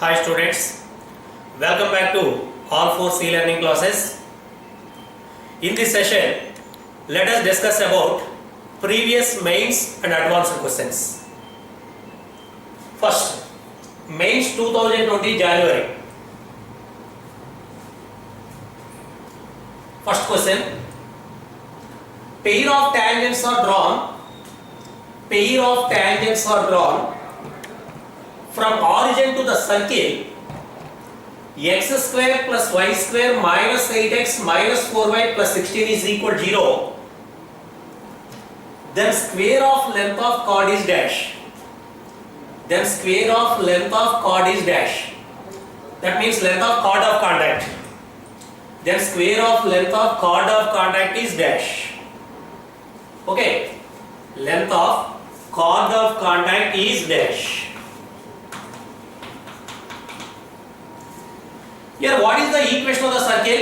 Hi students, welcome back to all 4 learning classes. In this session, let us discuss about previous mains and advanced questions. First, mains 2020 January. First question, pair of tangents are drawn from origin to the circle x square plus y square minus 8x minus 4y plus 16 is equal to 0. Then square of length of chord is dash. That means length of chord of contact. Then square of length of chord of contact is dash. Okay. Length of chord of contact is dash. Here, what is the equation of the circle?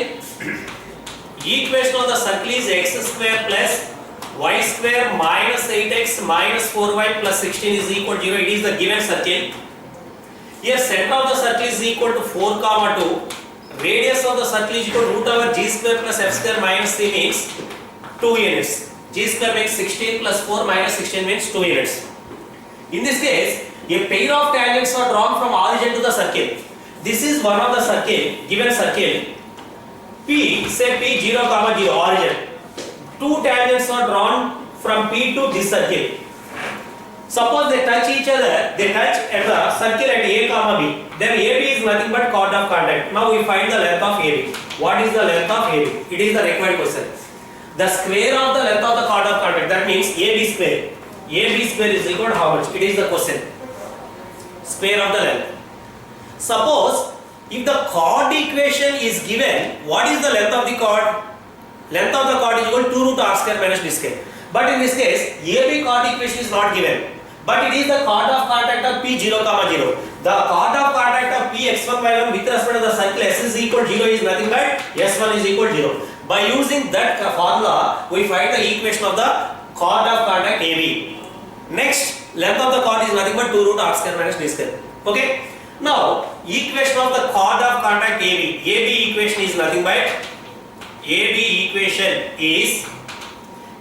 Equation of the circle is x square plus y square minus 8x minus 4y plus 16 is equal to 0. It is the given circle. Here, center of the circle is equal to 4, 2. Radius of the circle is equal to root over g square plus f square minus 3 means 2 units. G square makes 16 plus 4 minus 16 means 2 units. In this case, a pair of tangents are drawn from origin to the circle. This is one of the given circle P, say P 0, 0 origin. Two tangents are drawn from P to this circle. Suppose they touch each other, they touch at the circle at A, B. Then AB is nothing but chord of contact. Now we find the length of AB. What is the length of AB? It is the required question. The square of the length of the chord of contact, that means AB square. AB square is equal to how much? It is the question. Square of the length. Suppose if the chord equation is given, what is the length of the chord? Length of the chord is equal to 2 root r square minus d square. But in this case, AB chord equation is not given. But it is the chord of contact of P 0, 0. The chord of contact of P x1 y1 with respect to the circle S is equal to 0 is nothing but S1 is equal to 0. By using that formula, we find the equation of the chord of contact AB. Next, length of the chord is nothing but 2 root r square minus d square. Okay. Now, equation of the chord of contact AB. AB equation is nothing but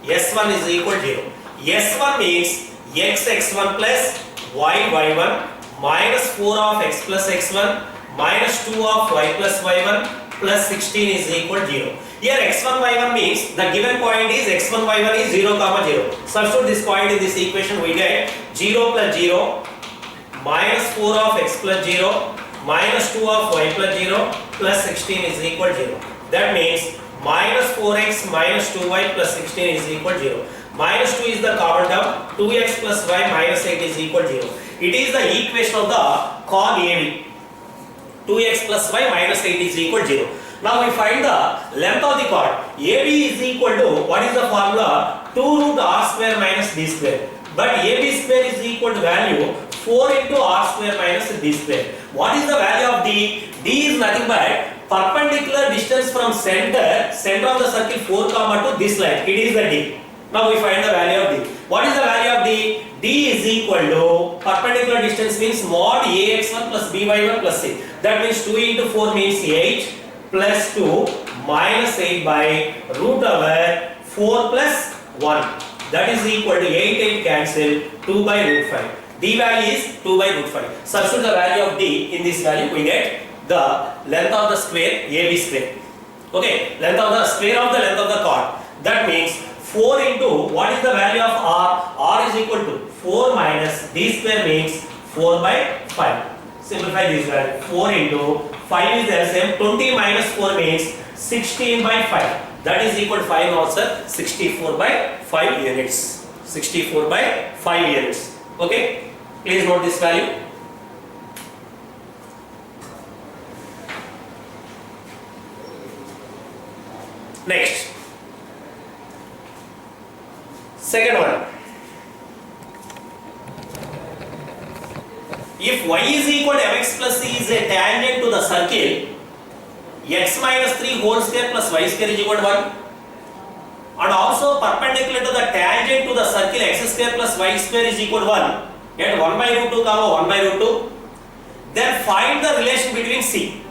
S1 is equal to 0. S1 means x1 plus y1 minus 4 of x plus x1 minus 2 of y plus y1 plus 16 is equal to 0. Here x1 y1 means the given point is x1 y1 is 0, 0. Substitute this point in this equation, we get 0 plus 0 minus 4 of x plus 0 minus 2 of y plus 0 plus 16 is equal to 0. That means minus 4x minus 2y plus 16 is equal to 0. Minus 2 is the common term. 2x plus y minus 8 is equal to 0. It is the equation of the chord AB. 2x plus y minus 8 is equal to 0. Now we find the length of the chord. AB is equal to, what is the formula? 2 root r square minus d square. But AB square is equal to value 4 into r square minus d square. What is the value of d? D is nothing but perpendicular distance from center of the circle 4, to this line. It is the d. Now we find the value of d. What is the value of d? D is equal to perpendicular distance means mod ax1 plus by1 plus c. That means 2 into 4 means 8 plus 2 minus 8 by root over 4 plus 1. That is equal to 8 cancel 2 by root 5. D value is 2 by root 5. Substitute the value of d in this value, we get the length of the square AB square. Okay, length of the square of the length of the chord. That means 4 into, what is the value of r? R is equal to 4 minus d square means 4 by 5. Simplify this value. 4 into 5 is the LCM. 20 minus 4 means 16 by 5. That is equal to 5 also 64 by 5 units. 64 by 5 units. Okay, please note this value. Next, second one. If y is equal to mx plus c is a tangent to the circle x minus 3 whole square plus y square is equal to 1, and also perpendicular to the tangent to the circle x square plus y square is equal to 1, get 1 by root 2 comma 1 by root 2. Then find the relation between C.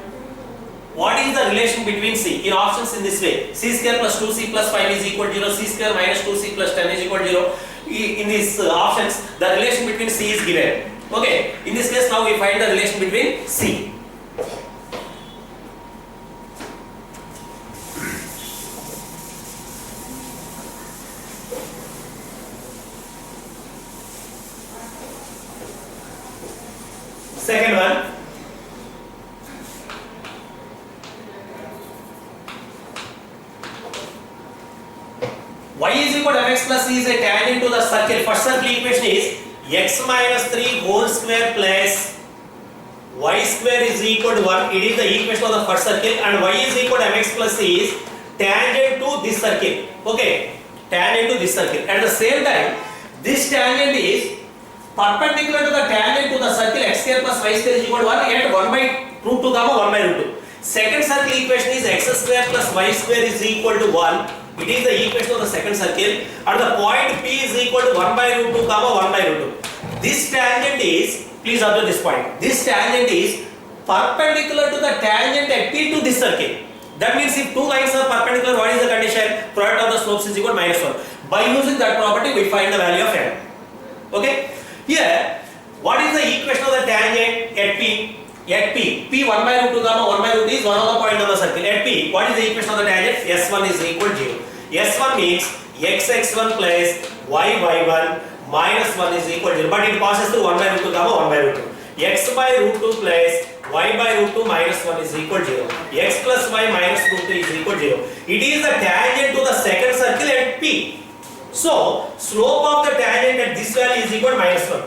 What is the relation between C? In options in this way, C square plus 2C plus 5 is equal to 0, C square minus 2C plus 10 is equal to 0. In these options, the relation between C is given. Okay, in this case now we find the relation between C. Second one, y is equal to mx plus c is a tangent to the circle. First circle equation is x minus 3 whole square plus y square is equal to 1. It is the equation of the first circle, and y is equal to mx plus c is tangent to this circle. Okay, tangent to this circle. At the same time, this tangent is perpendicular to the tangent to the circle x square plus y square is equal to 1 at 1 by root 2 comma 1 by root 2. Second circle equation is x square plus y square is equal to 1. It is the equation of the second circle. At the point P is equal to 1 by root 2 comma 1 by root 2. This tangent is, please observe this point, this tangent is perpendicular to the tangent at P to this circle. That means if two lines are perpendicular, what is the condition? Product of the slopes is equal to minus 1. By using that property, we find the value of m. Okay? Here, what is the equation of the tangent at P? At P, P 1 by root 2 comma 1 by root 2 is one of the point on the circle. At P, what is the equation of the tangent? S1 is equal to 0. S1 means x1 plus y1 minus 1 is equal to 0. But it passes through 1 by root 2 comma 1 by root 2. X by root 2 plus y by root 2 minus 1 is equal to 0. X plus y minus root 2 is equal to 0. It is the tangent to the second circle at P. So, slope of the tangent at this value is equal to minus 1.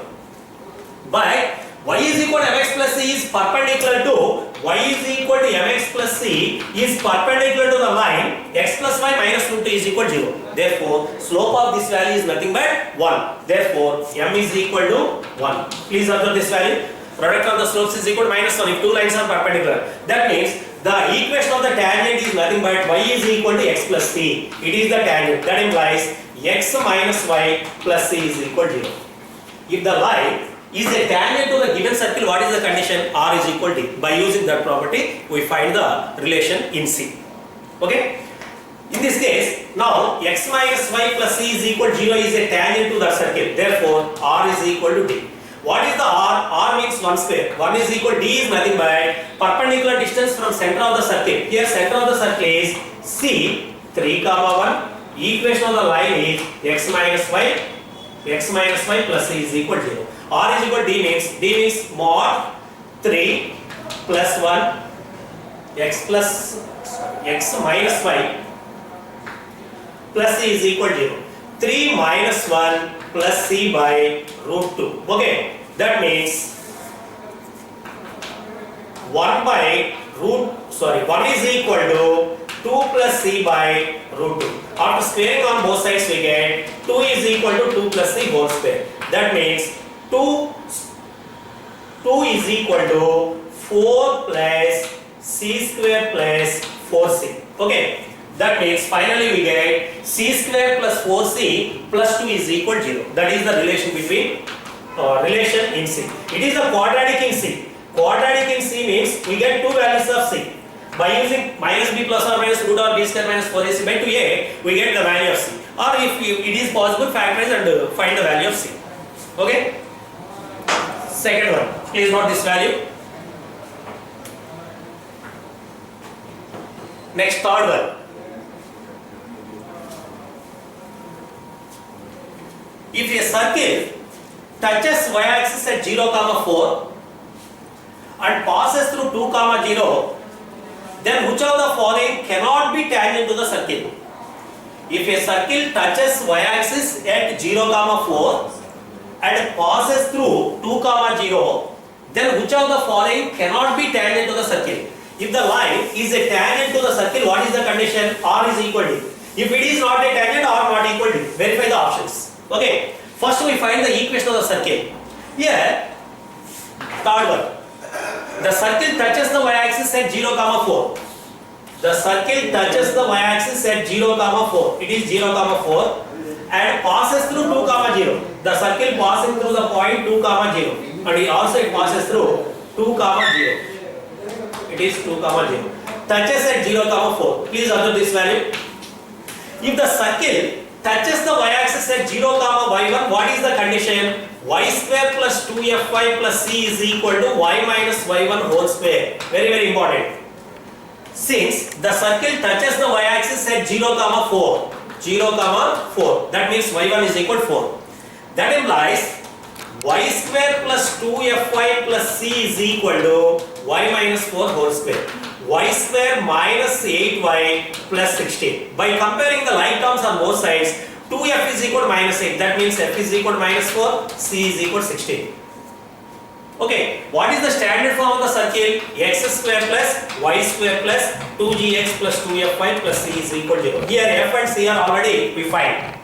But y is equal to mx plus c is perpendicular to y is equal to mx plus c is perpendicular to the line x plus y minus root 2 is equal to 0. Therefore, slope of this value is nothing but 1. Therefore, m is equal to 1. Please observe this value. Product of the slopes is equal to minus 1 if two lines are perpendicular. That means the equation of the tangent is nothing but y is equal to x plus c. It is the tangent. That implies x minus y plus c is equal to 0. If the line is a tangent to the given circle, what is the condition? R is equal to D. By using that property, we find the relation in C. Okay? In this case, now x minus y plus c is equal to 0 is a tangent to that circle. Therefore, R is equal to D. What is the R? R means 1 square. 1 is equal to D is nothing but perpendicular distance from center of the circle. Here center of the circle is C 3 comma 1. Equation of the line is x minus y plus c is equal to 0. R is equal to D means mod 3 plus 1 x minus y plus c is equal to 0. 3 minus 1 plus c by root 2. Okay, that means 1 is equal to 2 plus c by root 2. After squaring on both sides, we get 2 is equal to 2 plus c whole square. That means 2 is equal to 4 plus c square plus 4c. Okay, that means finally we get c square plus 4c plus 2 is equal to 0. That is the relation between relation in C. It is the quadratic in C. Quadratic in C means we get two values of C. By using minus b plus or minus root or b square minus 4ac by 2a, we get the value of C. Or if it is possible, factorize and find the value of C. Okay? Second one, please note this value. Next, third one. If a circle touches y-axis at 0, 4 and passes through 2, 0, then which of the following cannot be tangent to the circle? If a circle touches y-axis at 0, 4 and passes through 2, 0, then which of the following cannot be tangent to the circle? If the line is a tangent to the circle, what is the condition? R is equal to. If it is not a tangent, R not equal to. Verify the options. Okay. First we find the equation of the circle. Here, third one. The circle touches the y-axis at 0, 4. The circle touches the y-axis at 0, 4. It is 0, 4 and passes through 2, 0. The circle passing through the point 2, 0 and also it passes through 2, 2 comma 0. It is 2 comma 0. Touches at 0 comma 4. Please observe this value. If the circle touches the y-axis at 0 comma y1, what is the condition? Y square plus 2fy plus c is equal to y minus y1 whole square. Very, very important. Since the circle touches the y-axis at 0 comma 4, 0 comma 4, that means y1 is equal to 4. That implies y square plus 2fy plus c is equal to y minus 4 whole square. Y square minus 8y plus 16. By comparing the like terms on both sides, 2f is equal to minus 8. That means f is equal to minus 4, c is equal to 16. Okay, what is the standard form of the circle? X square plus y square plus 2gx plus 2fy plus c is equal to 0. Here f and c are already defined.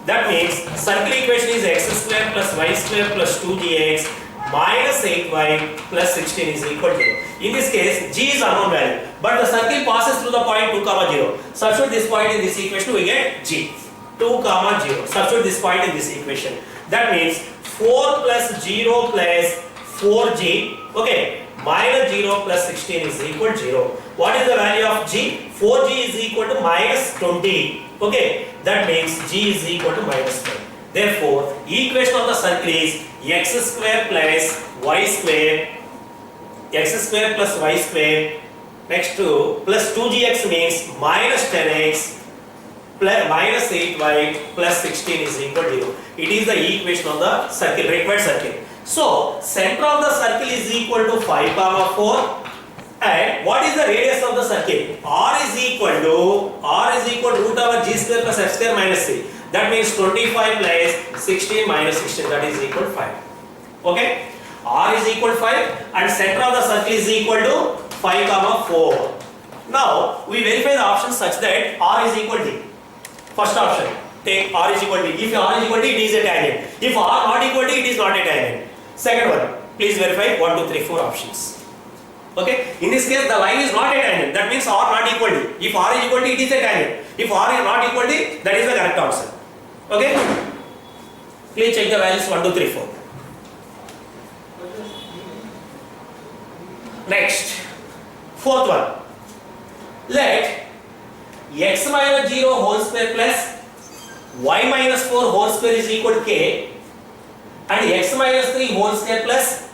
That means circle equation is x square plus y square plus 2gx minus 8y plus 16 is equal to 0. In this case, g is unknown value, but the circle passes through the point 2 comma 0. Substitute this point in this equation, we get g. 2 comma 0. Substitute this point in this equation. That means 4 plus 0 plus 4g, okay, minus 0 plus 16 is equal to 0. What is the value of g? 4g is equal to minus 20. Okay, that means g is equal to minus 10. Therefore, equation of the circle is x square plus y square, x square plus y square, next to plus 2gx means minus 10x plus minus 8y plus 16 is equal to 0. It is the equation of the circle, required circle. So, center of the circle is equal to 5 comma 4. And what is the radius of the circle? R is equal to root over g square plus f square minus c. That means 25 plus 16 minus 16, that is equal to 5. Okay? R is equal to 5 and center of the circle is equal to 5 comma 4. Now, we verify the option such that R is equal to D. First option, take R is equal to D. If R is equal to D, it is a tangent. If R not equal to D, it is not a tangent. Second one, please verify 1, 2, 3, 4 options. Okay, in this case the line is not a tangent, that means R not equal to. If R is equal to, it is a tangent. If R is not equal to, that is the correct answer. Okay, please check the values 1, 2, 3, 4. Next, fourth one, let x minus 0 whole square plus y minus 4 whole square is equal to k and x minus 3 whole square plus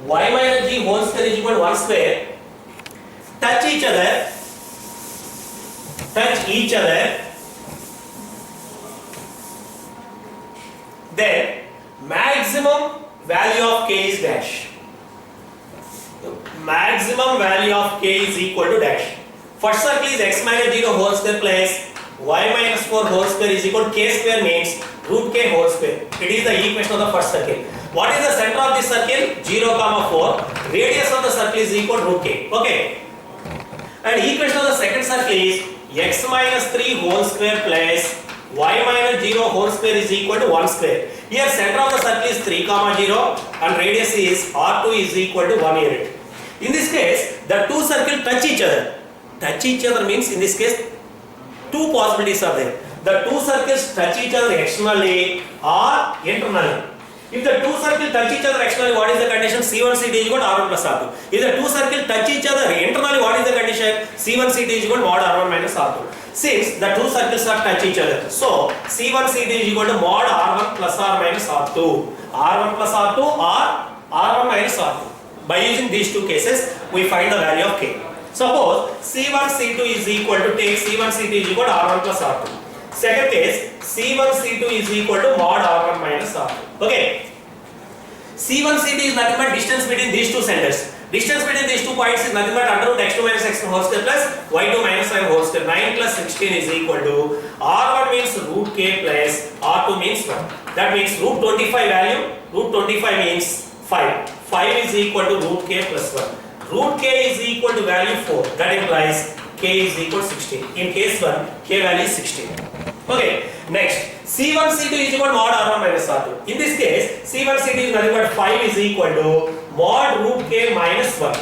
y minus g whole square is equal to 1 square touch each other, then maximum value of k is dash. Maximum value of k is equal to dash. First circle is x minus 0 whole square plus y minus 4 whole square is equal to k square means root k whole square. It is the equation of the first circle. What is the center of this circle? 0 comma 4. Radius of the circle is equal to root k. Okay. And equation of the second circle is x minus 3 whole square plus y minus 0 whole square is equal to 1 square. Here center of the circle is 3 comma 0 and radius is r2 is equal to 1 unit. In this case, the two circles touch each other. Touch each other means in this case, two possibilities are there. The two circles touch each other externally or internally. If the two circles touch each other externally, what is the condition? C1 C2 is equal to R1 plus R2. If the two circles touch each other internally, what is the condition? C1 C2 is equal to mod R1 minus R2. Since the two circles are touch each other, so C1 C2 is equal to mod R1 plus R minus R2. R1 plus R2 or R1 minus R2. By using these two cases, we find the value of k. Suppose C1 C2 is equal to, take C1 C2 is equal to R1 plus R2. Second case, C1 C2 is equal to mod R1 minus R2. Okay. C1 C2 is nothing but distance between these two centers. Distance between these 2 points is nothing but under root x2 minus x1 whole square plus y2 minus y whole square. 9 plus 16 is equal to R1 means root k plus R2 means 1. That means root 25 value, root 25 means 5. 5 is equal to root k plus 1. Root k is equal to value 4. That implies k is equal to 16. In case 1, k value is 16. Okay. Next, C1 C2 is equal to mod R1 minus R2. In this case, C1 C2 is nothing but 5 is equal to mod root k minus 1.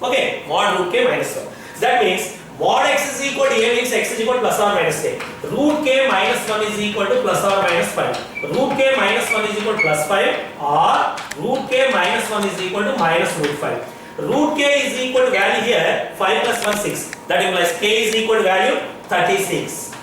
Okay, mod root k minus 1. That means Mod x is equal to a means x is equal to plus or minus a. Root k minus 1 is equal to plus or minus 5. Root k minus 1 is equal to plus 5 or root k minus 1 is equal to minus root 5. Root k is equal to value here 5 plus 1 6. That implies k is equal to value 36.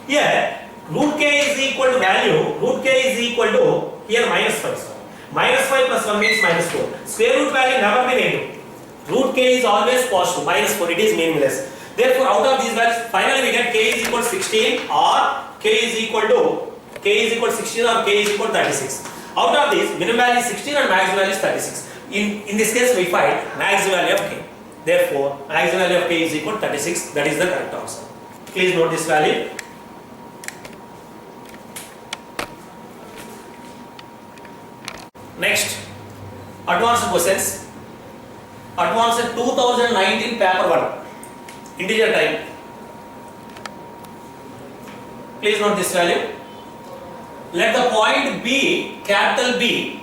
Here root k is equal to value, root k is equal to here minus 5. Sorry. Minus 5 plus 1 means minus 4. Square root value never be negative. Root k is always positive. Minus 4, it is meaningless. Therefore, out of these values, finally we get k is equal to 16 or k is equal to 16 or k is equal to 36. Out of these, minimum value is 16 and maximum value is 36. In this case, we find maximum value of k. Therefore, maximum value of k is equal to 36. That is the correct answer. Please note this value. Next, advanced questions. Advanced 2019 paper 1. Integer type. Please note this value. Let the point B, capital B,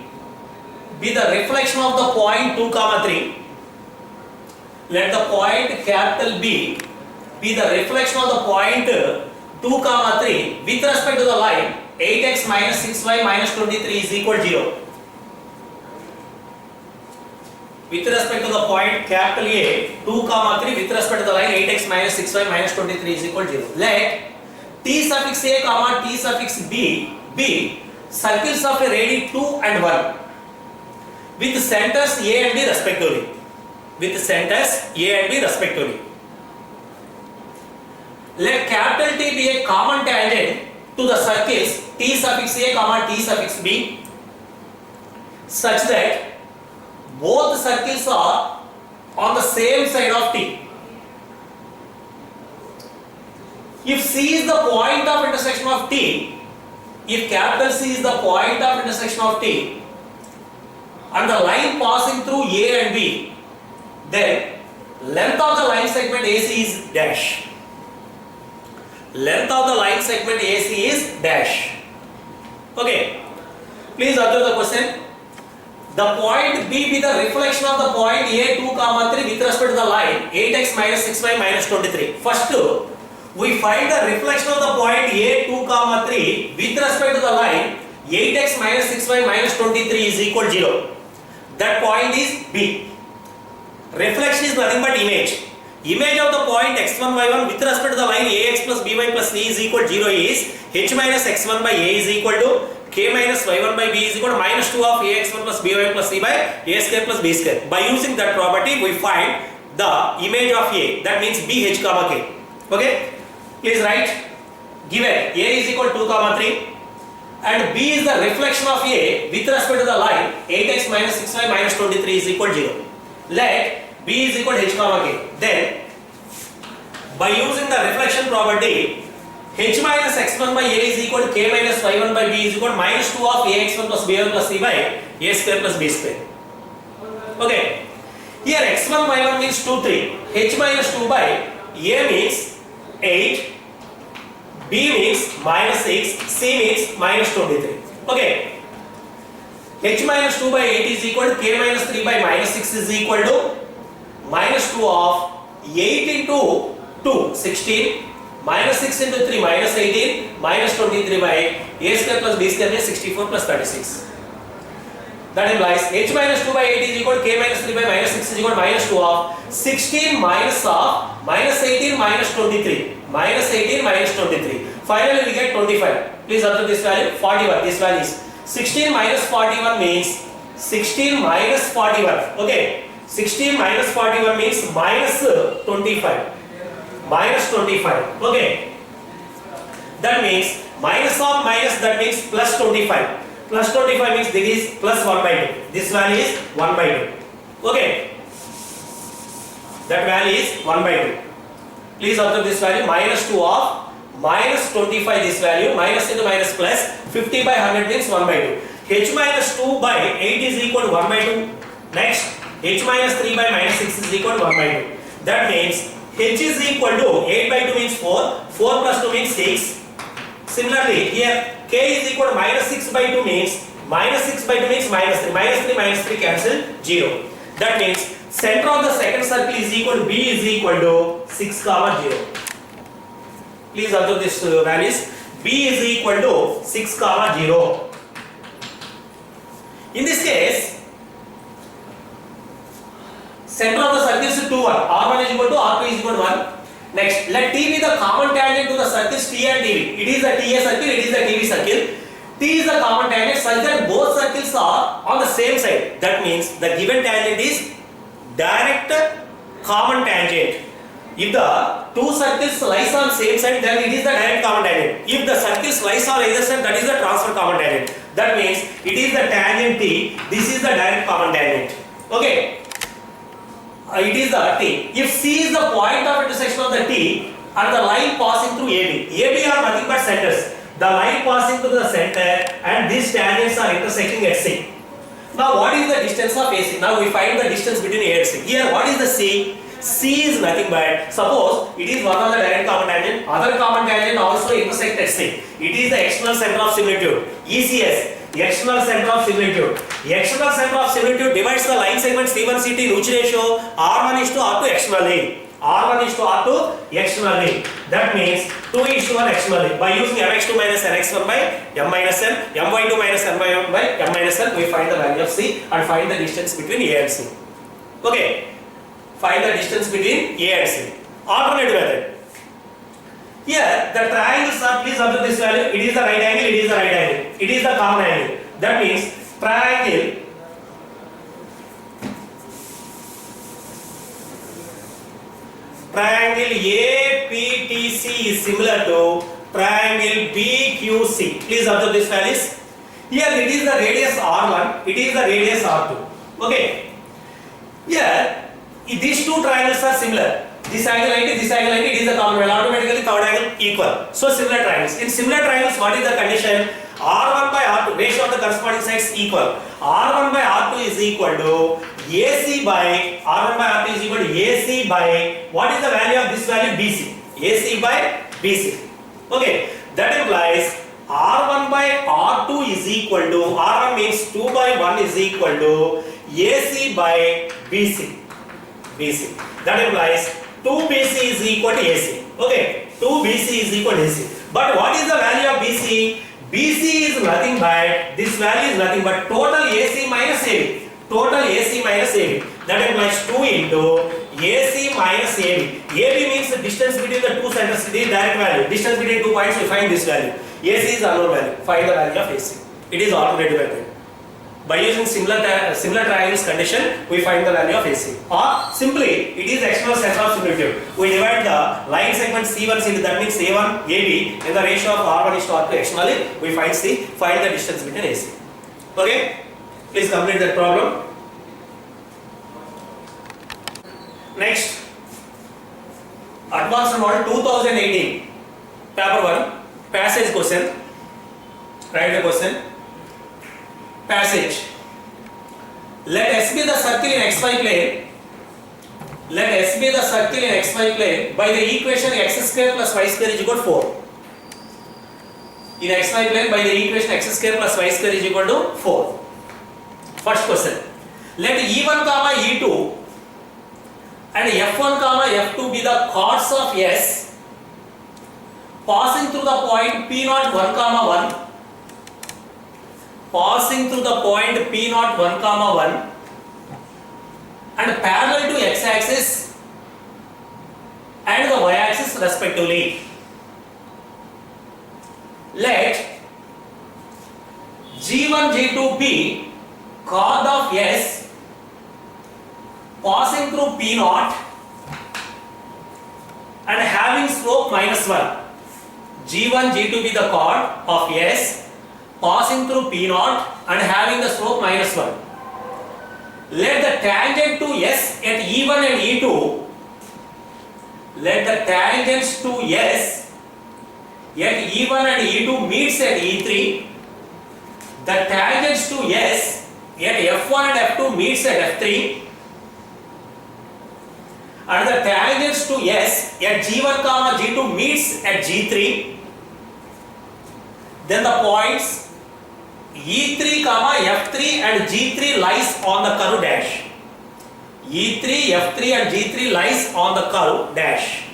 be the reflection of the point 2, 3. Let the point capital B be the reflection of the point 2, 3 with respect to the line 8x minus 6y minus 23 is equal to 0. With respect to the point capital A 2, 3 with respect to the line 8x minus 6y minus 23 is equal to 0. Let T suffix A comma T suffix B be circles of a radius 2 and 1 with centers A and B respectively. With centers A and B respectively. Let capital T be a common tangent to the circles T suffix A comma T suffix B such that both circles are on the same side of T. If C is the point of intersection of T, if capital C is the point of intersection of T and the line passing through A and B, then length of the line segment AC is dash. Length of the line segment AC is dash. Okay, please observe the question. The point B be the reflection of the point A 2, 3 with respect to the line 8x minus 6y minus 23. First, we find the reflection of the point A 2, 3 with respect to the line 8x minus 6y minus 23 is equal to 0. That point is B. Reflection is nothing but image. Image of the point x1, y1 with respect to the line ax plus by plus c is equal to 0 is h minus x1 by a is equal to k minus y1 by b is equal to minus 2 of ax1 plus by plus c by a square plus b square. By using that property, we find the image of a. That means b h comma k. Okay? Please write. Given a is equal to 2, 3 and b is the reflection of a with respect to the line 8x minus 6y minus 23 is equal to 0. Let b is equal to h comma k. Then, by using the reflection property, h minus x1 by a is equal to k minus y1 by b is equal to minus 2 of ax1 plus by plus c by a square plus b square. Okay. Here x1 y1 means 2, 3. h minus 2 by a means 8. B means minus 6. C means minus 23. Okay. H minus 2 by 8 is equal to k minus 3 by minus 6 is equal to minus 2 of 8 into 2, 16. Minus 6 into 3, minus 18, minus 23 by a square plus b square is 64 plus 36. That implies h minus 2 by 8 is equal to k minus 3 by minus 6 is equal to minus 2 of 16 minus of minus 18 minus 23. Minus 18 minus 23. Finally we get 25. Please observe this value, 41. This value is 16 minus 41 means 16 minus 41. Okay. 16 minus 41 means minus 25. Minus 25. Okay. That means minus of minus, that means plus 25. Plus 25 means this is plus 1 by 2. This value is 1 by 2. Okay. That value is 1 by 2. Please observe this value, minus 2 of minus 25 this value, minus into minus plus 50 by 100 means 1 by 2. H minus 2 by 8 is equal to 1 by 2. Next, h minus 3 by minus 6 is equal to 1 by 2. That means h is equal to 8 by 2 means 4, 4 plus 2 means 6. Similarly, here k is equal to minus 6 by 2 means minus 6 by 2 means minus 3, minus 3 cancel 0. That means center of the second circle is equal to B is equal to 6 comma 0. Please observe this values. B is equal to 6 comma 0. In this case, center of the circle is 2 1. R1 is equal to R2 is equal to 1. Next, let T be the common tangent to the circles T and TV. It is the TA circle, it is the TV circle. T is the common tangent such that both circles are on the same side. That means the given tangent is direct common tangent. If the two circles lies on same side, then it is the direct common tangent. If the circles lies on either side, that is the transfer common tangent. That means it is the tangent T. This is the direct common tangent. Okay. It is the T. If C is the point of intersection of the T and the line passing through AB. AB are nothing but centers. The line passing through the center and these tangents are intersecting at C. Now what is the distance of AC? Now we find the distance between A and C. Here what is the C? C is nothing but, suppose it is one of the direct common tangent, other common tangent also intersect at C. It is the external center of similitude. ECS. External center of similitude. External center of similitude divides the line segment C1 CT in which ratio? R1 is to R2 externally. R1 is to R2 externally. That means 2 is to 1 externally. By using mx2 minus nx1 by m minus n, my2 minus ny1 by m minus n, we find the value of C and find the distance between A and C. Okay. Find the distance between A and C. Alternative method. Here, the triangles are, please observe this value, it is the right angle, it is the right angle. It is the common angle. That means, triangle APTC is similar to triangle BQC. Please observe this values. Here, it is the radius R1, it is the radius R2. Okay. Here, these two triangles are similar. This angle 90, this angle 90, it is the common value. Automatically third angle equal. So similar triangles. In similar triangles, what is the condition? R1 by R2, ratio of the corresponding sides equal. R1 by R2 is equal to AC by, R1 by R2 is equal to AC by, what is the value of this value? BC. AC by BC. Okay. That implies R1 by R2 is equal to, R1 means 2 by 1 is equal to AC by BC. BC. That implies 2BC is equal to AC. Okay, 2BC is equal to AC. But what is the value of BC? BC is nothing but, this value is nothing but total AC minus AB. Total AC minus AB. That implies 2 into AC minus AB. AB means the distance between the two centers, the direct value. Distance between 2 points, we find this value. AC is unknown value. Find the value of AC. It is alternative method. By using similar triangles condition, we find the value of AC. Or simply, it is external center of similitude. We divide the line segment C1 CT, that means A1 AB in the ratio of R1 is to R2 externally. We find C, find the distance between AC. Okay? Please complete that problem. Next, Advanced Model 2018, Paper 1, passage question. Write the question. Passage. Let S be the circle in xy plane. Let S be the circle in xy plane by the equation x square plus y square is equal to 4. In xy plane by the equation x square plus y square is equal to 4. First question. Let E1 comma E2 and F1 comma F2 be the chords of S passing through the point P0 1 comma 1. Passing through the point P0 1 comma 1 and parallel to x-axis and the y-axis respectively. Let G1 G2 be chord of S passing through P0 and having slope minus 1. G1 G2 be the chord of S passing through P0 and having the slope minus 1. Let the tangent to S at E1 and E2, let the tangents to S at E1 and E2 meets at E3, the tangents to S at F1 and F2 meets at F3, and the tangents to S at G1 comma G2 meets at G3, then the points E3 comma F3 and G3 lies on the curve dash. E3, F3 and G3 lies on the curve dash.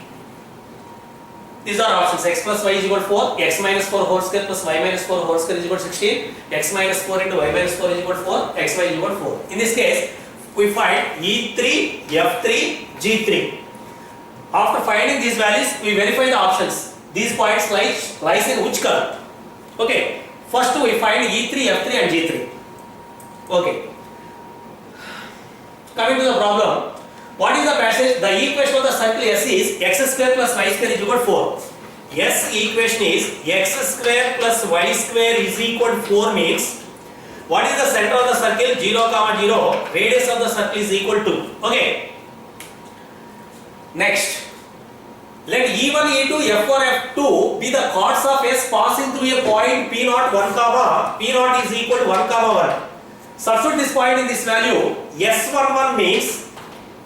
These are options. X plus y is equal to 4, x minus 4 whole square plus y minus 4 whole square is equal to 16, x minus 4 into y minus 4 is equal to 4, xy is equal to 4. In this case, we find E3, F3, G3. After finding these values, we verify the options. These points lies in which curve? Okay. First we find E3, F3 and G3. Okay. Coming to the problem. What is the passage? The equation of the circle S is x square plus y square is equal to 4. S equation is x square plus y square is equal to 4 means what is the center of the circle? 0, 0. Radius of the circle is equal to. Okay. Next. Let E1, E2, F1, F2 be the chords of S passing through a point P0, 1, P0 is equal to 1, 1. Substitute this point in this value. S11 means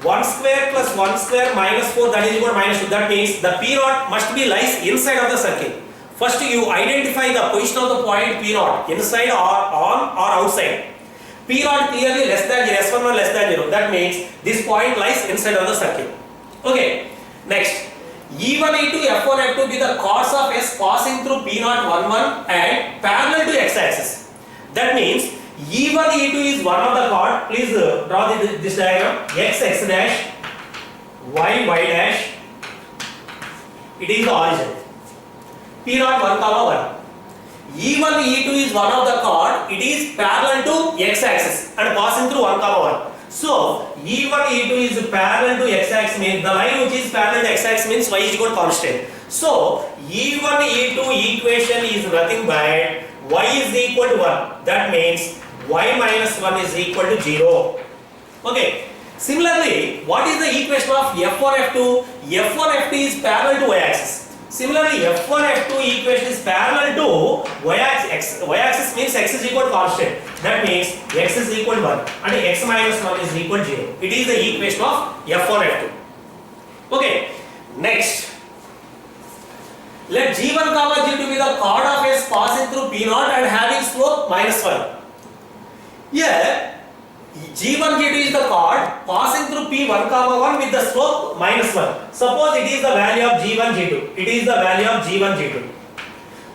1 square plus 1 square minus 4 that is equal to minus 2. That means the P0 must be lies inside of the circle. First you identify the position of the point P0 inside or on or outside. P0 clearly less than 0, S11 less than 0. That means this point lies inside of the circle. Okay. Next. E1, E2, F1, F2 be the chords of S passing through P0, 1, 1 and parallel to x-axis. That means E1, E2 is one of the chord. Please draw this diagram. X, x dash, y, y dash. It is the origin. P0, 1, 1. E1, E2 is one of the chord. It is parallel to x-axis and passing through 1, 1. So, E1, E2 is parallel to x-axis means the line which is parallel to x-axis means y is equal to constant. So, E1, E2 equation is nothing but y is equal to 1. That means y minus 1 is equal to 0. Okay. Similarly, what is the equation of F1, F2? F1, F2 is parallel to y-axis. Similarly, F1, F2 equation is parallel to y-axis. Y-axis means x is equal to constant. That means x is equal to 1 and x minus 1 is equal to 0. It is the equation of F1, F2. Okay. Next. Let G1, G2 be the chord of S passing through P0 and having slope minus 1. Here, G1, G2 is the chord passing through P1, 1 with the slope minus 1. Suppose it is the value of G1, G2. It is the value of G1, G2.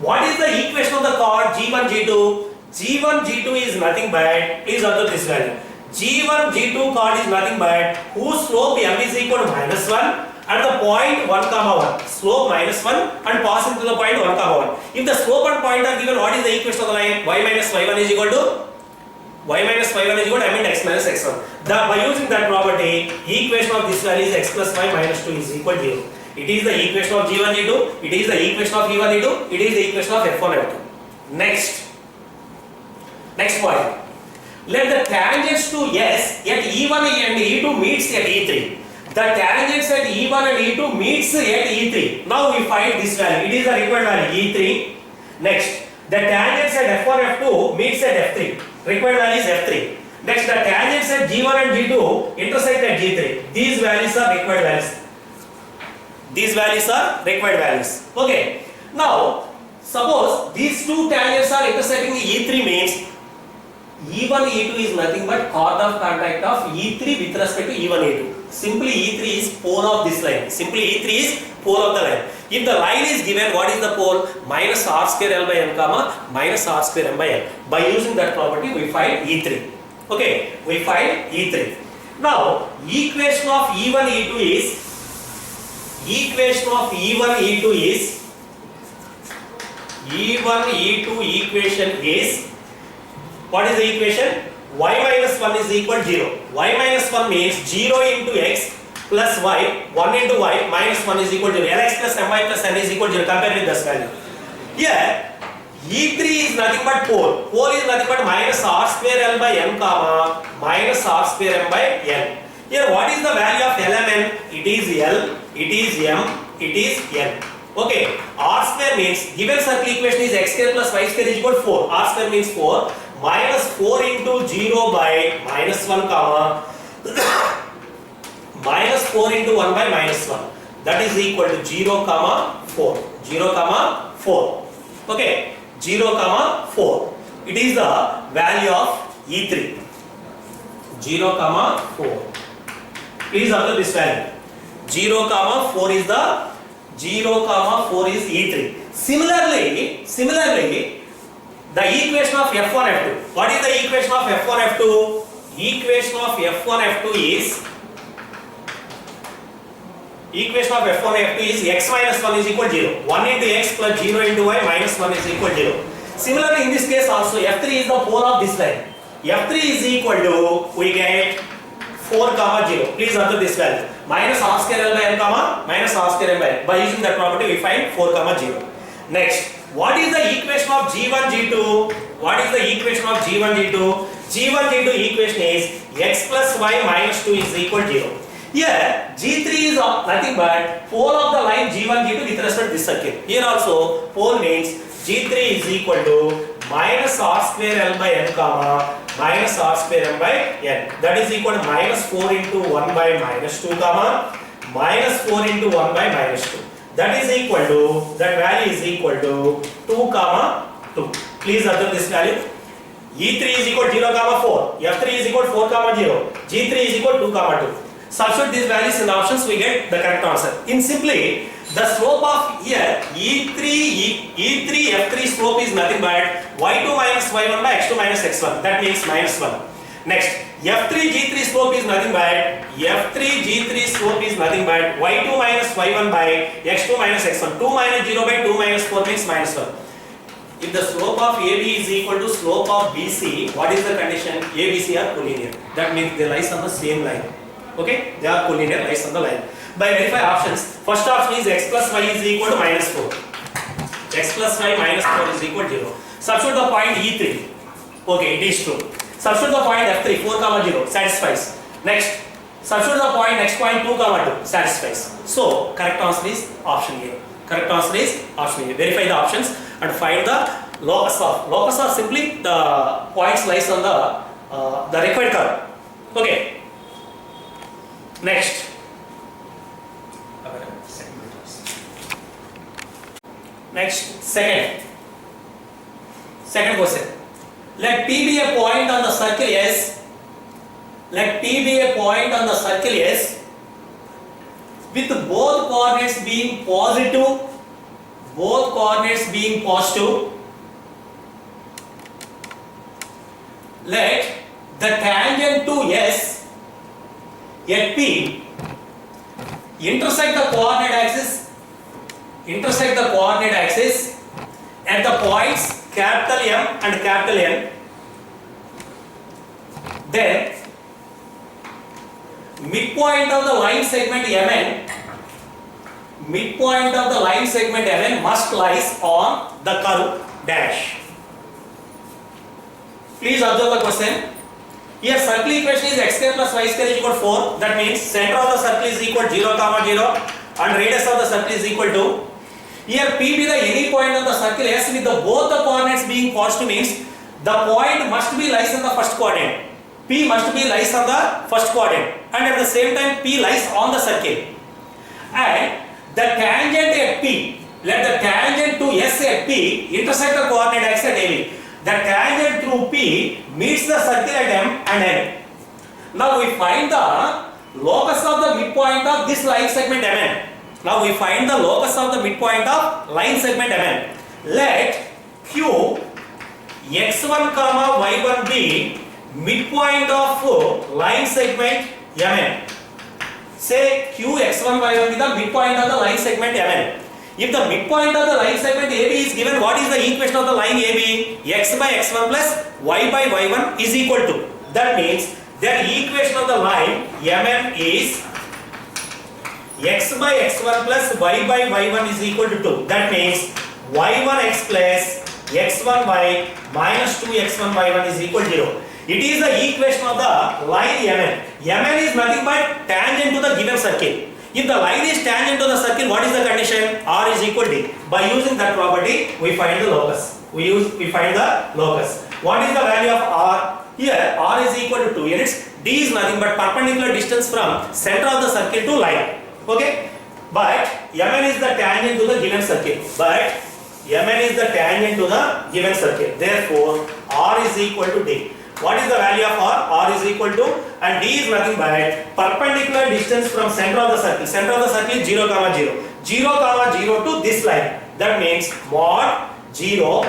What is the equation of the chord G1, G2? G1, G2 is nothing but, please observe this value. G1, G2 chord is nothing but whose slope M is equal to minus 1 at the point 1, 1. Slope minus 1 and passing through the point 1, 1. If the slope and point are given, what is the equation of the line? Y minus y1 is equal to y minus y1 is equal to m into x minus x1. By using that property, equation of this value is x plus y minus 2 is equal to 0. It is the equation of G1, G2. It is the equation of E1, E2. It is the equation of F1, F2. Next point. Let the tangents to S at E1 and E2 meets at E3. The tangents at E1 and E2 meets at E3. Now we find this value. It is the required value E3. Next, the tangents at F1, F2 meets at F3. Required value is F3. Next, the tangents at G1 and G2 intersect at G3. These values are required values. These values are required values. Okay. Now, suppose these two tangents are intersecting E3 means E1, E2 is nothing but chord of contact of E3 with respect to E1, E2. Simply E3 is pole of this line. Simply E3 is pole of the line. If the line is given, what is the pole? Minus r square L by n comma minus r square m by n. By using that property, we find E3. Okay, we find E3. Now, equation of E1, E2 is E1, E2 equation is what is the equation? Y minus 1 is equal to 0. Y minus 1 means 0 into x plus y, 1 into y minus 1 is equal to 0. Lx plus my plus n is equal to 0. Compare with this value. Here, E3 is nothing but pole. Pole is nothing but minus r square L by n comma minus r square m by n. Here, what is the value of Lmn? It is L, it is m, it is n. Okay, r square means given circle equation is x square plus y square is equal to 4. R square means 4. Minus 4 into 0 by minus 1 comma minus 4 into 1 by minus 1. That is equal to 0 comma 4. 0 comma 4. Okay. 0 comma 4. It is the value of E3. 0 comma 4. Please observe this value. 0, 4 is the 4 is E3. Similarly, the equation of F1, F2. What is the equation of F1, F2? Equation of F1, F2 is x minus 1 is equal to 0. 1 into x plus 0 into y minus 1 is equal to 0. Similarly, in this case also, F3 is the pole of this line. F3 is equal to, we get 4, 0. Please observe this value. Minus r square L by n, minus r square M by n. By using that property, we find 4, 0. Next, what is the equation of G1, G2? What is the equation of G1, G2? G1, G2 equation is x plus y minus 2 is equal to 0. Here, G3 is nothing but pole of the line G1, G2 with respect to this circle. Here also, pole means G3 is equal to minus r square L by n, minus r square M by n. That is equal to minus 4 into 1 by minus 2, minus 4 into 1 by minus 2. That is equal to, that value is equal to 2, 2. Please observe this value. E3 is equal to 0, 4. F3 is equal to 4, 0. G3 is equal to 2, 2. Substitute these values in the options, we get the correct answer. In simply, the slope of here E3 F3 slope is nothing but y2 minus y1 by x2 minus x1. That means minus 1. Next, F3 G3 slope is nothing but y2 minus y1 by x2 minus x1. 2 minus 0 by 2 minus 4 means minus 1. If the slope of AB is equal to slope of BC, what is the condition? ABC are collinear. That means they lies on the same line. Okay, they are collinear, lies on the line. By verify options, first option is x plus y is equal to minus 4. X plus y minus 4 is equal to 0. Substitute the point E3. Okay, it is true. Substitute the point F3, 4, 0, satisfies. Next, substitute the point, next point 2, 2, satisfies. So, correct answer is option A. Correct answer is option A. Verify the options and find the locus of. Locus of simply the points lies on the required curve. Okay. Next. Next, second question. Let P be a point on the circle S. Let P be a point on the circle S with both coordinates being positive. Both coordinates being positive. Let the tangent to S at P intersect the coordinate axis at the points capital M and capital N. Then midpoint of the line segment MN must lies on the curve dash. Please observe the question. Here circle equation is x square plus y square is equal to 4. That means center of the circle is equal to 0, 0 and radius of the circle is equal to. Here P be the any point on the circle S with both the coordinates being positive means the point must be lies on the first quadrant. P must be lies on the first quadrant and at the same time P lies on the circle. And the tangent at P, let the tangent to S at P intersect the coordinate axis at AB. The tangent through P meets the circle at M and N. Now we find the locus of the midpoint of this line segment MN. Now we find the locus of the midpoint of line segment MN. Let Q x1, y1 be midpoint of line segment MN. Say Q x1, y1 be the midpoint of the line segment MN. If the midpoint of the line segment AB is given, what is the equation of the line AB? X by x1 plus y by y1 is equal to. That means the equation of the line MN is x by x1 plus y by y1 is equal to 2. That means y1x plus x1y minus 2x1y1 is equal to 0. It is the equation of the line MN. MN is nothing but tangent to the given circle. If the line is tangent to the circle, what is the condition? R is equal to D. By using that property, we find the locus. We find the locus. What is the value of R? Here, R is equal to 2 units. D is nothing but perpendicular distance from center of the circle to line. Okay? But MN is the tangent to the given circle. Therefore, R is equal to D. What is the value of r? R is equal to, and d is nothing but perpendicular distance from center of the circle. Center of the circle is 0, 0. 0, 0 to this line. That means mod 0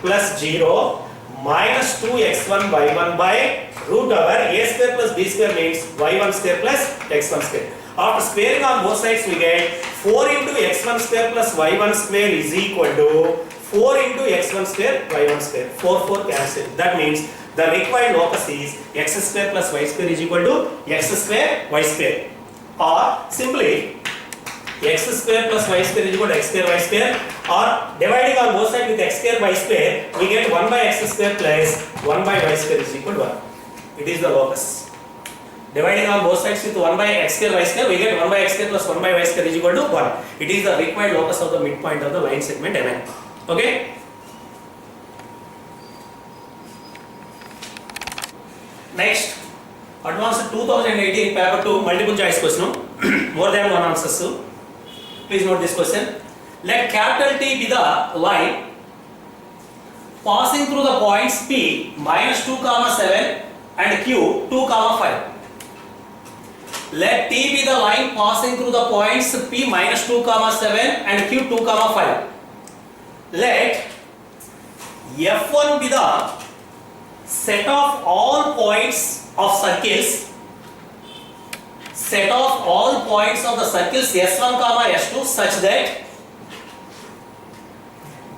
plus 0 minus 2x1 y1 by root over a square plus b square means y1 square plus x1 square. After squaring on both sides we get 4 into x1 square plus y1 square is equal to 4 into x1 square y1 square. 4 cancel. That means the required locus is x square plus y square is equal to x square y square, or simply x square plus y square is equal to x square y square, or dividing on both sides with x square y square we get 1 by x square plus 1 by y square is equal to 1. It is the locus. Dividing on both sides with 1 by x square y square we get 1 by x square plus 1 by y square is equal to 1. It is the required locus of the midpoint of the line segment MN. Okay? Next, advanced 2018 paper 2 multiple choice question. More than one answer. Please note this question. Let capital T be the line passing through the points P minus 2, 7 and Q 2, 5. Let T be the line passing through the points P minus 2, 7 and Q 2, 5. Let F1 be the set of all points of circles, set of all points of the circles S1, S2 such that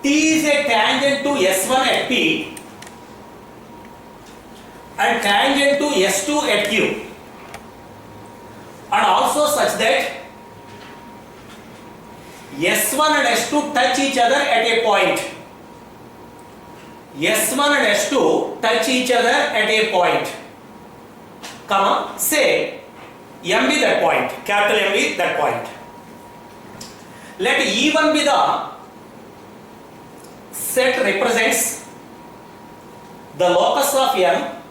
T is a tangent to S1 at P and tangent to S2 at Q, and also such that S1 and S2 touch each other at a point. S1 and S2 touch each other at a point, comma, say M be that point, capital M be that point. Let E1 be the set represents the locus of M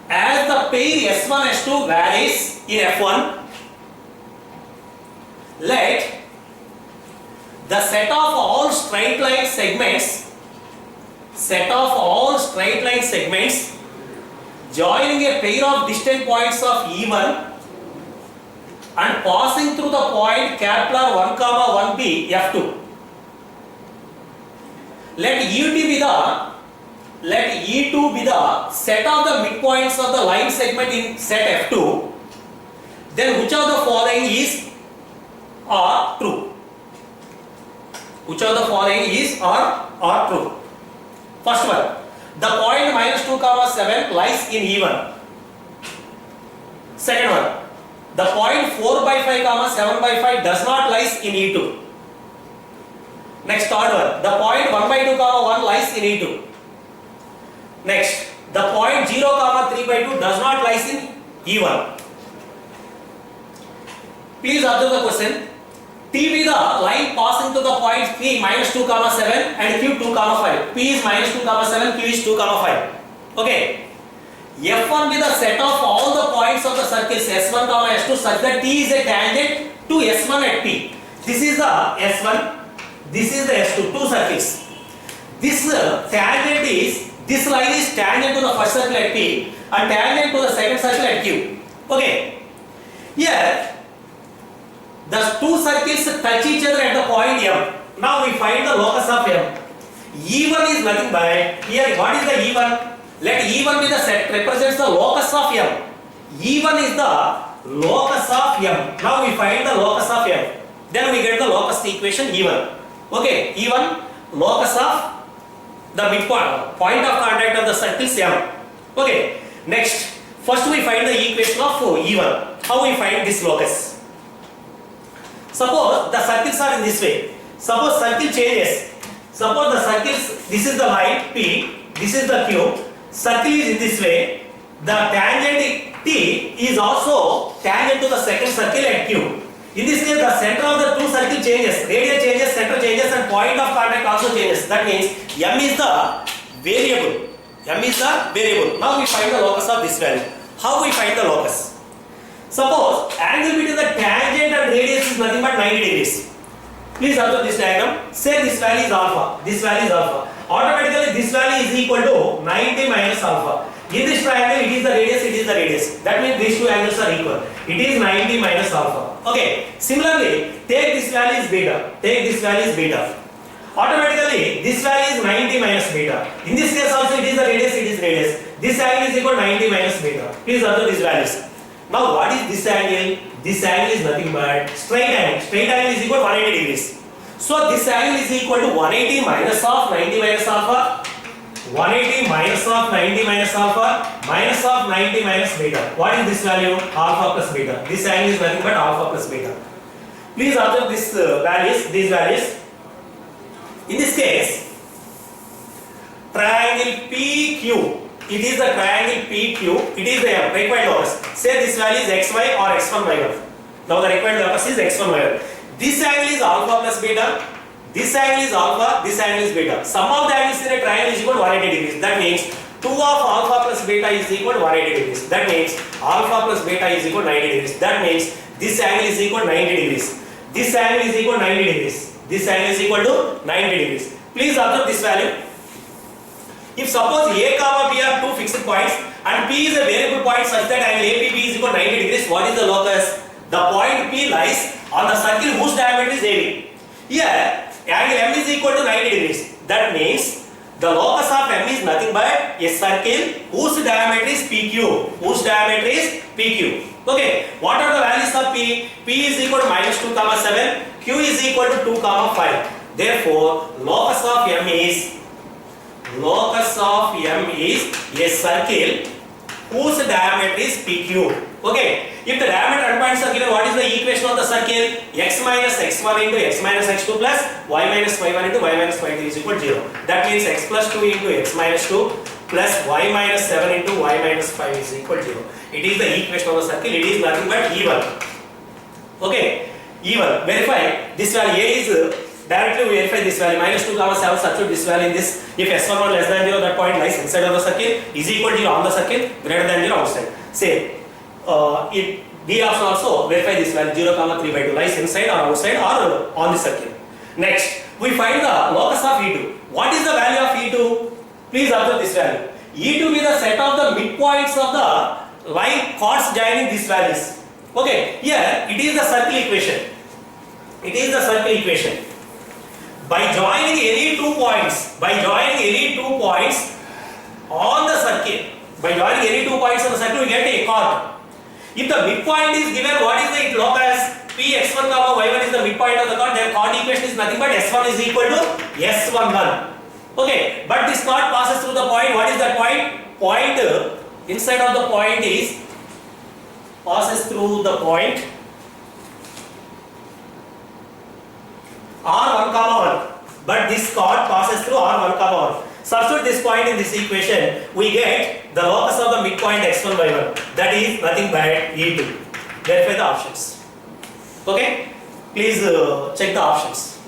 as the pair S1 S2 varies in F1. Let the set of all straight line segments joining a pair of distant points of E1 and passing through the point capital R 1, 1 be F2. Let E2 be the set of the midpoints of the line segment in set F2. Then which of the following is are true? Which of the following is are true? First one, the point minus 2, 7 lies in E1. Second one, the point 4 by 5, 7 by 5 does not lies in E2. Next, third one, the point 1 by 2, 1 lies in E2. Next, the point 0, 3 by 2 does not lies in E1. Please observe the question. T be the line passing to the points P minus 2, 7 and Q 2, 5. P is minus 2, 7, Q is 2, 5. Okay. F1 be the set of all the points of the circles S1, S2 such that T is a tangent to S1 at P. This is the S1, this is the S2, two circles. This tangent is, this line is tangent to the first circle at P and tangent to the second circle at Q. Okay. Here, the two circles touch each other at the point M. Now we find the locus of M. E1 is nothing but, here what is the E1? Let E1 be the set represents the locus of M. E1 is the locus of M. Now we find the locus of M. Then we get the locus equation E1. Okay, E1 locus of the midpoint, point of contact of the circles M. Okay, next, first we find the equation of E1. How we find this locus? Suppose the circles are in this way. Suppose circle changes. Suppose the circles, this is the line P, this is the Q. Circle is in this way. The tangent T is also tangent to the second circle at Q. In this case, the center of the two circle changes. Radius changes, center changes, and point of contact also changes. That means M is the variable. M is the variable. Now we find the locus of this value. How we find the locus? Suppose angle between the tangent and radius is nothing but 90 degrees. Please observe this diagram. Say this value is alpha. This value is alpha. Automatically this value is equal to 90 minus alpha. In this triangle, it is the radius, it is the radius. That means these two angles are equal. It is 90 minus alpha. Okay. Similarly, take this value is beta. Take this value is beta. Automatically, this value is 90 minus beta. In this case also, it is the radius, it is radius. This angle is equal to 90 minus beta. Please observe these values. Now, what is this angle? This angle is nothing but straight angle. Straight angle is equal to 180 degrees. So, this angle is equal to 180 minus of 90 minus alpha. 180 minus of 90 minus alpha minus of 90 minus beta. What is this value? Alpha plus beta. This angle is nothing but alpha plus beta. Please observe these values. These values. In this case, triangle PQ. It is the triangle PQ. It is the required locus. Say this value is xy or x1 y1. Now the required locus is x1 y1. This angle is alpha plus beta. This angle is alpha. This angle is beta. Sum of the angles in a triangle is equal to 180 degrees. That means 2 of alpha plus beta is equal to 180 degrees. That means alpha plus beta is equal to 90 degrees. That means this angle is equal to 90 degrees. This angle is equal to 90 degrees. This angle is equal to 90 degrees. Please observe this value. If suppose A comma B are two fixed points and P is a variable point such that angle APB is equal to 90 degrees, what is the locus? The point P lies on the circle whose diameter is AB. Here, angle M is equal to 90 degrees. That means the locus of M is nothing but a circle whose diameter is PQ. Whose diameter is PQ. Okay, what are the values of P? P is equal to minus 2 comma 7. Q is equal to 2 comma 5. Therefore, locus of M is a circle whose diameter is PQ. Okay, if the diameter and points are given, what is the equation of the circle? X minus x1 into x minus x2 plus y minus y1 into y minus y2 is equal to 0. That means x plus 2 into x minus 2 plus y minus 7 into y minus 5 is equal to 0. It is the equation of the circle. It is nothing but even. Okay, even. Verify this value. A is directly verify this value minus 2 comma 7. Substitute this value in this. If s1 less than 0, that point lies inside of the circle. Is equal to 0 on the circle. Greater than 0 outside. Say B option also verify this value 0 comma 3 by 2 lies inside or outside or on the circle. Next, we find the locus of E2. What is the value of E2? Please observe this value. E2 be the set of the midpoints of the line chords joining these values. Okay, here it is the circle equation. It is the circle equation. By joining any two points, on the circle, we get a chord. If the midpoint is given, what is the locus? P x1 comma y1 is the midpoint of the chord. Their chord equation is nothing but s1 is equal to s11. Okay, but this chord passes through the point. What is that point? Point inside of the point is passes through the point R1 comma 1. But this chord passes through R1 comma 1. Substitute this point in this equation, we get the locus of the midpoint x1 y1. That is nothing but E2. Verify the options. Okay? Please check the options.